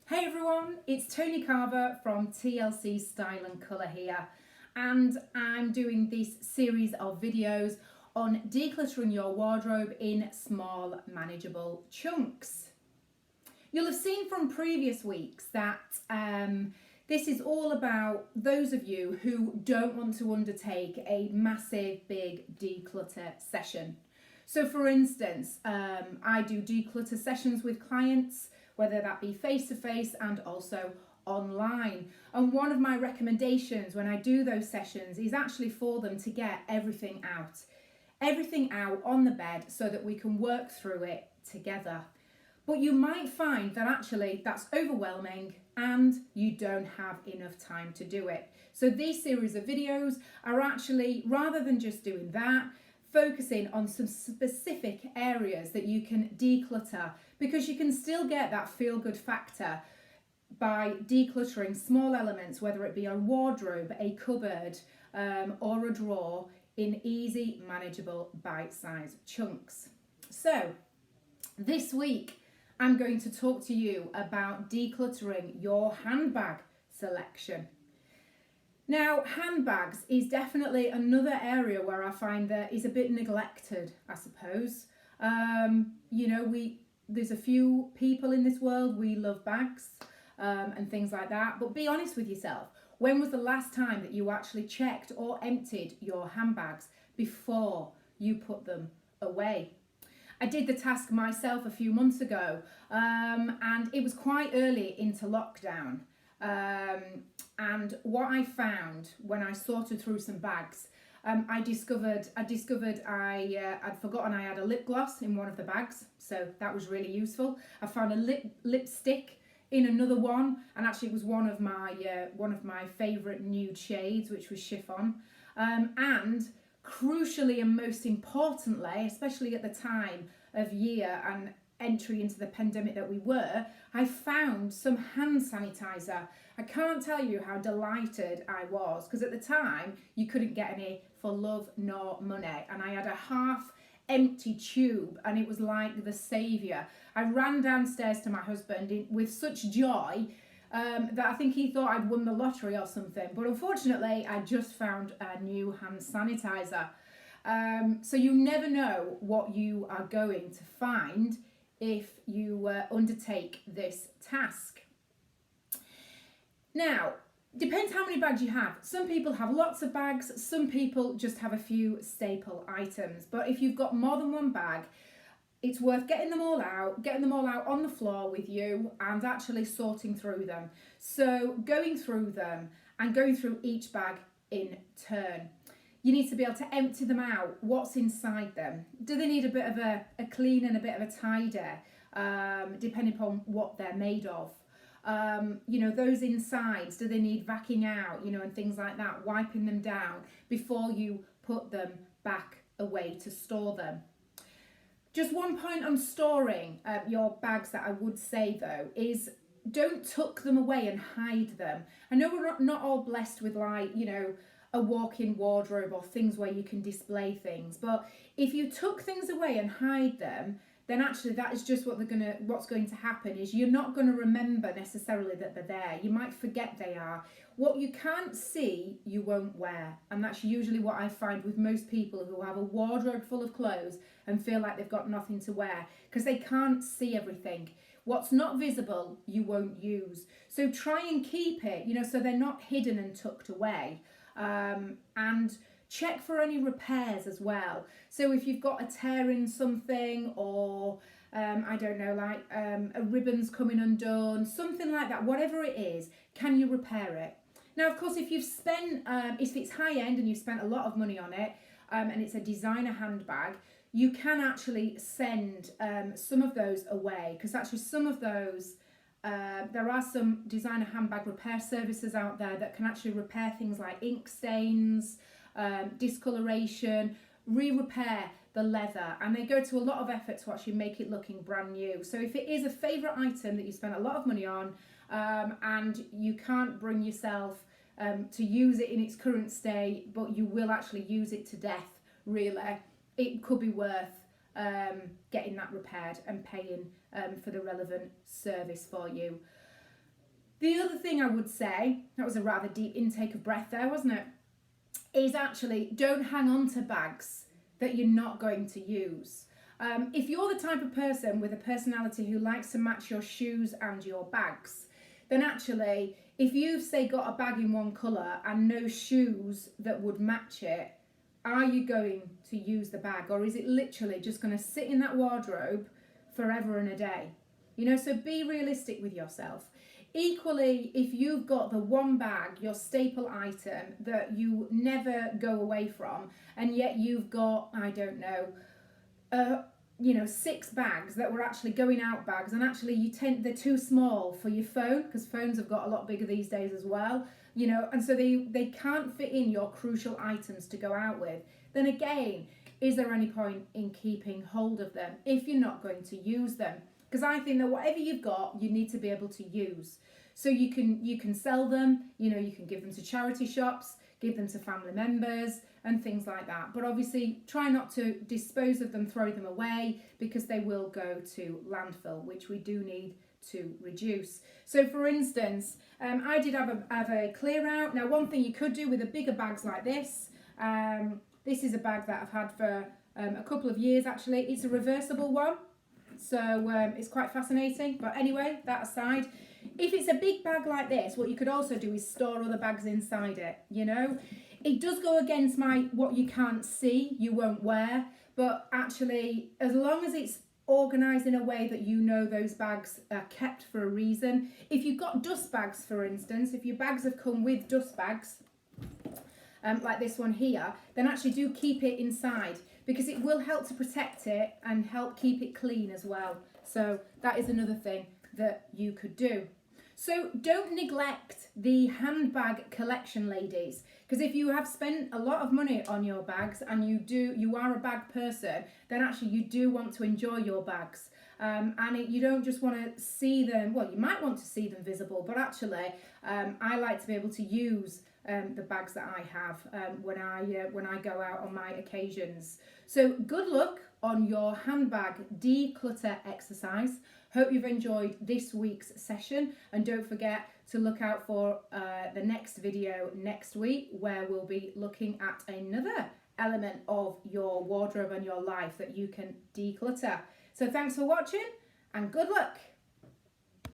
Hey everyone, it's Tony Carver from TLC Style and Colour here, and I'm doing this series of videos on decluttering your wardrobe in small, manageable chunks. You'll have seen from previous weeks that this is all about those of you who don't want to undertake a massive, big declutter session. So for instance, I do declutter sessions with clients, whether that be face-to-face and also online. And one of my recommendations when I do those sessions is actually for them to get everything out on the bed so that we can work through it together. But you might find that actually that's overwhelming and you don't have enough time to do it. So these series of videos are actually, rather than just doing that, focusing on some specific areas that you can declutter, because you can still get that feel-good factor by decluttering small elements, whether it be a wardrobe, a cupboard, or a drawer, in easy, manageable, bite-sized chunks. So this week I'm going to talk to you about decluttering your handbag selection. Now, handbags is definitely another area where I find that is a bit neglected, I suppose. There's a few people in this world, we love bags and things like that. But be honest with yourself. When was the last time that you actually checked or emptied your handbags before you put them away? I did the task myself a few months ago, and it was quite early into lockdown. And what I found when I sorted through some bags, I discovered I'd forgotten I had a lip gloss in one of the bags, so that was really useful. I found a lipstick in another one, and actually it was one of my favourite nude shades, which was chiffon. And crucially and most importantly, especially at the time of year and entry into the pandemic that we were, I found some hand sanitizer. I can't tell you how delighted I was, because at the time you couldn't get any for love nor money, and I had a half empty tube and it was like the saviour. I ran downstairs to my husband with such joy that I think he thought I'd won the lottery or something, but unfortunately I just found a new hand sanitizer. So you never know what you are going to find if you undertake this task. Now, depends how many bags you have. Some people have lots of bags, some people just have a few staple items. But if you've got more than one bag, it's worth getting them all out on the floor with you and actually sorting through them. So going through them and going through each bag in turn. You need to be able to empty them out. What's inside them? Do they need a bit of a clean and a bit of a tidy, depending upon what they're made of? Those insides, do they need vacuuming out, and things like that, wiping them down before you put them back away to store them. Just one point on storing your bags that I would say though is don't tuck them away and hide them. I know we're not all blessed with a walk-in wardrobe or things where you can display things, but if you tuck things away and hide them, then actually that is just what's going to happen is you're not going to remember necessarily that they're there. You might forget they are. What you can't see, you won't wear. And that's usually what I find with most people who have a wardrobe full of clothes and feel like they've got nothing to wear because they can't see everything. What's not visible, you won't use. So try and keep it, so they're not hidden and tucked away. And check for any repairs as well. So if you've got a tear in something or a ribbon's coming undone, something like that, whatever it is, can you repair it? Now, of course, if you've spent, if it's high end and you've spent a lot of money on it, and it's a designer handbag, you can actually send some of those away, because actually some of those, there are some designer handbag repair services out there that can actually repair things like ink stains, discoloration, re-repair the leather, and they go to a lot of effort to actually make it looking brand new. So if it is a favourite item that you spent a lot of money on and you can't bring yourself to use it in its current state, but you will actually use it to death, really, it could be worth getting that repaired and paying for the relevant service for you. The other thing I would say, that was a rather deep intake of breath there, wasn't it? Is actually don't hang on to bags that you're not going to use. If you're the type of person with a personality who likes to match your shoes and your bags, then actually, if you've, say, got a bag in one colour and no shoes that would match it, are you going to use the bag, or is it literally just going to sit in that wardrobe forever and a day? You know, so be realistic with yourself. Equally, if you've got the one bag, your staple item that you never go away from, and yet you've got, I don't know, 6 bags that were actually going out bags, and actually they're too small for your phone, because phones have got a lot bigger these days as well, you know, and so they can't fit in your crucial items to go out with, then again, is there any point in keeping hold of them if you're not going to use them? Because I think that whatever you've got, you need to be able to use. So you can sell them, you know, you can give them to charity shops, give them to family members and things like that. But obviously try not to dispose of them, throw them away, because they will go to landfill, which we do need to reduce. So for instance, I did have a clear out. Now, one thing you could do with the bigger bags like this, this is a bag that I've had for a couple of years actually. It's a reversible one. So it's quite fascinating. But anyway, that aside, if it's a big bag like this, what you could also do is store other bags inside it, you know. It does go against what you can't see, you won't wear. But actually, as long as it's organised in a way that you know those bags are kept for a reason. If you've got dust bags, for instance, if your bags have come with dust bags, like this one here, then actually do keep it inside, because it will help to protect it and help keep it clean as well. So that is another thing that you could do. So don't neglect the handbag collection, ladies, because if you have spent a lot of money on your bags and you are a bag person, then actually you do want to enjoy your bags. You don't just want to see them, well, you might want to see them visible, but actually I like to be able to use the bags that I have when I go out on my occasions. So good luck on your handbag declutter exercise. Hope you've enjoyed this week's session, and don't forget to look out for the next video next week, where we'll be looking at another element of your wardrobe and your life that you can declutter. So thanks for watching and good luck.